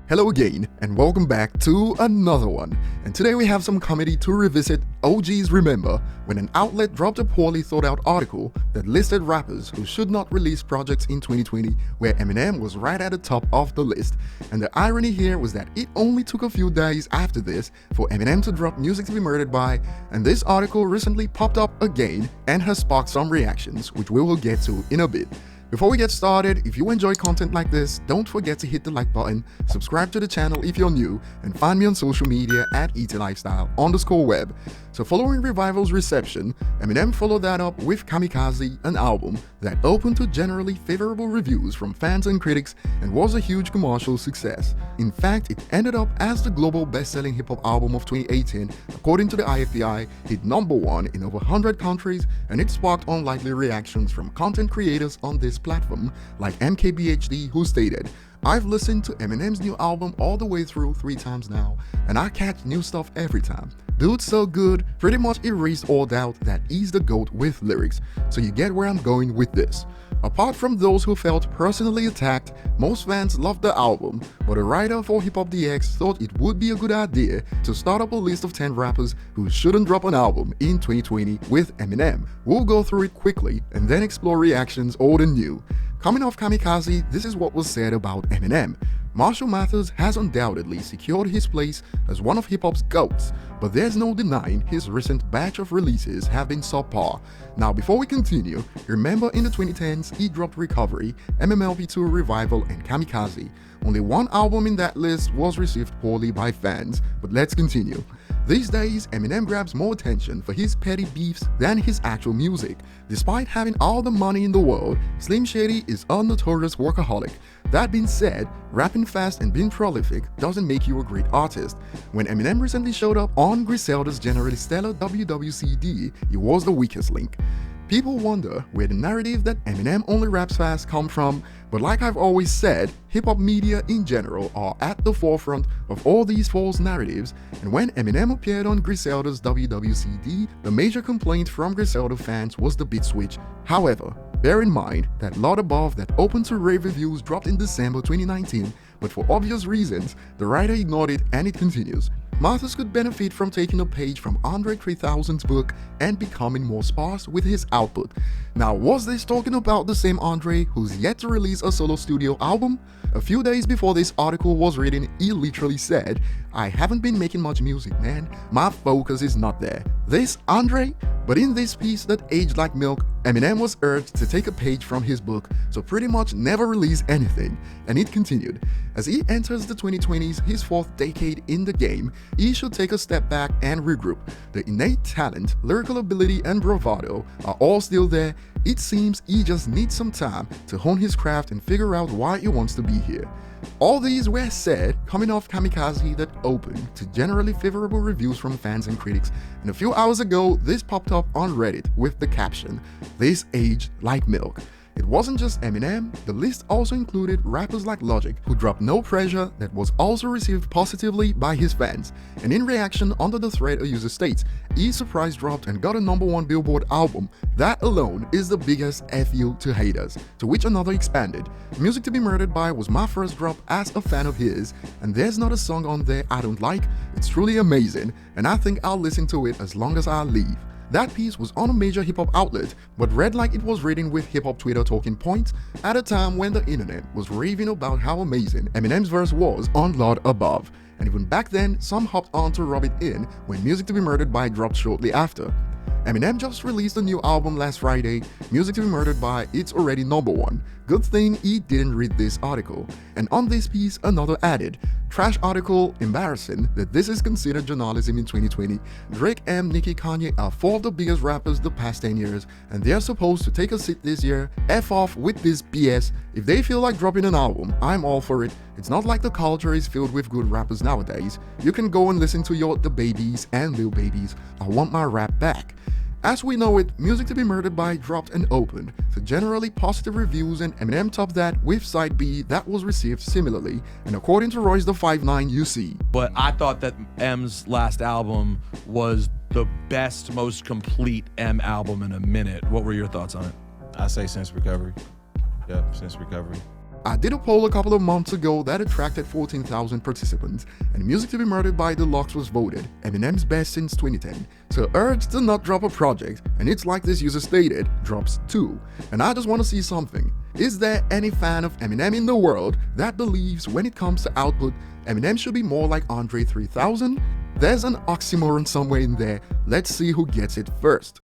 Hello again, and welcome back to another one. And today we have some comedy to revisit OGs remember when an outlet dropped a poorly thought out article that listed rappers who should not release projects in 2020, where Eminem was right at the top of the list. And the irony here was that it only took a few days after this for Eminem to drop Music to Be Murdered By, and this article recently popped up again and has sparked some reactions, which we will get to in a bit. Before we get started, if you enjoy content like this, don't forget to hit the like button, subscribe to the channel if you're new, and find me on social media at ETLifestyle_web. So following Revival's reception, Eminem followed that up with Kamikaze, an album that opened to generally favorable reviews from fans and critics and was a huge commercial success. In fact, it ended up as the global best-selling hip-hop album of 2018, according to the IFPI, hit #1 in over 100 countries, and it sparked unlikely reactions from content creators on this platform, like MKBHD, who stated, "I've listened to Eminem's new album all the way through 3 times now, and I catch new stuff every time. Dude's so good, pretty much erased all doubt that he's the GOAT with lyrics, so you get where I'm going with this." Apart from those who felt personally attacked, most fans loved the album, but a writer for Hip Hop DX thought it would be a good idea to start up a list of 10 rappers who shouldn't drop an album in 2020 with Eminem. We'll go through it quickly and then explore reactions old and new. Coming off Kamikaze, this is what was said about Eminem. Marshall Mathers has undoubtedly secured his place as one of hip-hop's GOATs, but there's no denying his recent batch of releases have been subpar. Now, before we continue, remember in the 2010s he dropped Recovery, MMLP2 Revival, and Kamikaze. Only one album in that list was received poorly by fans, but let's continue. These days, Eminem grabs more attention for his petty beefs than his actual music. Despite having all the money in the world, Slim Shady is a notorious workaholic. That being said, rapping fast and being prolific doesn't make you a great artist. When Eminem recently showed up on Griselda's generally stellar WWCD, he was the weakest link. People wonder where the narrative that Eminem only raps fast come from, but like I've always said, hip-hop media in general are at the forefront of all these false narratives, and when Eminem appeared on Griselda's WWCD, the major complaint from Griselda fans was the beat switch. However, bear in mind that Lot Above that opened to rave reviews dropped in December 2019, but for obvious reasons, the writer ignored it and it continues. Mathers could benefit from taking a page from Andre 3000's book and becoming more sparse with his output. Now, was this talking about the same Andre who's yet to release a solo studio album? A few days before this article was written, he literally said, "I haven't been making much music, man. My focus is not there." This Andre? But in this piece that aged like milk, Eminem was urged to take a page from his book, so pretty much never release anything. And it continued. As he enters the 2020s, his 4th decade in the game, he should take a step back and regroup. The innate talent, lyrical ability, and bravado are all still there. It seems he just needs some time to hone his craft and figure out why he wants to be here. All these were said coming off Kamikaze that opened to generally favorable reviews from fans and critics, and a few hours ago this popped up on Reddit with the caption, "This aged like milk." It wasn't just Eminem, the list also included rappers like Logic, who dropped No Pressure that was also received positively by his fans. And in reaction, under the thread a user states, "He surprise dropped and got a #1 Billboard album. That alone is the biggest FU to haters." To which another expanded, "Music to Be Murdered By was my first drop as a fan of his, and there's not a song on there I don't like. It's truly amazing, and I think I'll listen to it as long as I live." That piece was on a major hip-hop outlet, but read like it was written with hip-hop Twitter talking points at a time when the internet was raving about how amazing Eminem's verse was on Lot Above. And even back then, some hopped on to rub it in when Music to Be Murdered By dropped shortly after. Eminem just released a new album last Friday, Music to Be Murdered By, it's already #1. Good thing he didn't read this article. And on this piece, another added, "Trash article, embarrassing that this is considered journalism in 2020. Drake, M, Nicki, Kanye are 4 of the biggest rappers the past 10 years, and they're supposed to take a sit this year. F off with this BS. If they feel like dropping an album, I'm all for it. It's not like the culture is filled with good rappers nowadays. You can go and listen to your The Babies and Lil Babies. I want my rap back." As we know it, Music to Be Murdered By dropped and opened to generally positive reviews, and Eminem topped that with Side B that was received similarly, and according to Royce the 5'9", you see. But I thought that M's last album was the best, most complete M album in a minute. What were your thoughts on it? I say since Recovery. Yep, since Recovery. I did a poll a couple of months ago that attracted 14,000 participants, and Music to be Murdered by Deluxe was voted Eminem's best since 2010. So Urge to not drop a project, and it's like this user stated, drops 2. And I just want to see something. Is there any fan of Eminem in the world that believes when it comes to output, Eminem should be more like Andre 3000? There's an oxymoron somewhere in there. Let's see who gets it first.